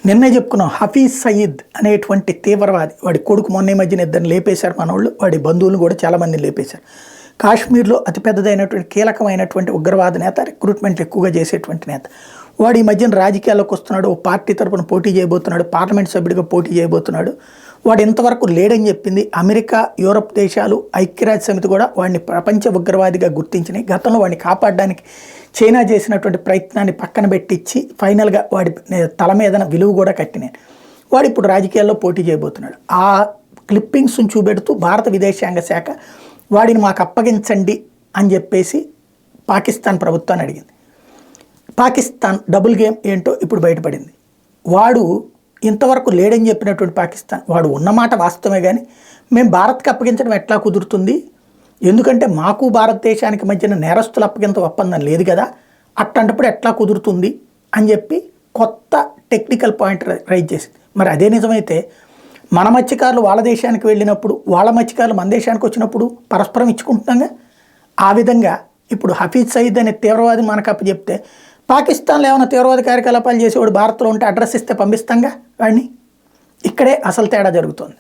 నిన్నే చెప్పుకున్నాం, హఫీజ్ సయీద్ అనేటువంటి తీవ్రవాది, వాడి కొడుకు మొన్న మధ్యన ఇద్దరిని లేపేశారు మనోళ్ళు, వాడి బంధువులు కూడా చాలామందిని లేపేశారు. కాశ్మీర్లో అతిపెద్దదైనటువంటి కీలకమైనటువంటి ఉగ్రవాద నేత, రిక్రూట్మెంట్లు ఎక్కువగా చేసేటువంటి నేత. వాడు ఈ మధ్యన రాజకీయాల్లోకి వస్తున్నాడు, ఓ పార్టీ తరపున పోటీ చేయబోతున్నాడు, పార్లమెంట్ సభ్యుడిగా పోటీ చేయబోతున్నాడు. వాడు ఇంతవరకు లేడని చెప్పింది అమెరికా, యూరప్ దేశాలు, ఐక్యరాజ్య సమితి కూడా వాడిని ప్రపంచ ఉగ్రవాదిగా గుర్తించినాయి. గతంలో వాడిని కాపాడడానికి చైనా చేసినటువంటి ప్రయత్నాన్ని పక్కన పెట్టించి ఫైనల్గా వాడి తల మీద విలువ కూడా కట్టినాయి. వాడు ఇప్పుడు రాజకీయాల్లో పోటీ చేయబోతున్నాడు. ఆ క్లిప్పింగ్స్ని చూపెడుతూ భారత విదేశాంగ శాఖ వాడిని మాకు అప్పగించండి అని చెప్పేసి పాకిస్తాన్ ప్రభుత్వాన్ని అడిగింది. పాకిస్తాన్ డబుల్ గేమ్ ఏంటో ఇప్పుడు బయటపడింది. వాడు ఇంతవరకు లేడని చెప్పినటువంటి పాకిస్తాన్, వాడు ఉన్నమాట వాస్తవమే, కానీ మేము భారత్కి అప్పగించడం ఎట్లా కుదురుతుంది, ఎందుకంటే మాకు భారతదేశానికి మధ్యన నేరస్తుల అప్పగింత ఒప్పందం లేదు కదా, అట్లాంటప్పుడు ఎట్లా కుదురుతుంది అని చెప్పి కొత్త టెక్నికల్ పాయింట్ రైజ్ చేసింది. మరి అదే నిజమైతే మన మత్స్యకారులు వాళ్ళ దేశానికి వెళ్ళినప్పుడు, వాళ్ళ మత్స్యకారులు మన దేశానికి వచ్చినప్పుడు పరస్పరం ఇచ్చుకుంటున్నాగా. ఆ విధంగా ఇప్పుడు హఫీజ్ సయీద్ అనే తీవ్రవాది మనకు అప్పచెప్తే, పాకిస్తాన్లో ఏమైనా తీవ్రవాద కార్యకలాపాలు చేసేవాడు భారత్లో ఉంటే అడ్రస్ ఇస్తే పంపిస్తాంగా వాడిని. ఇక్కడే అసలు తేడా జరుగుతుంది.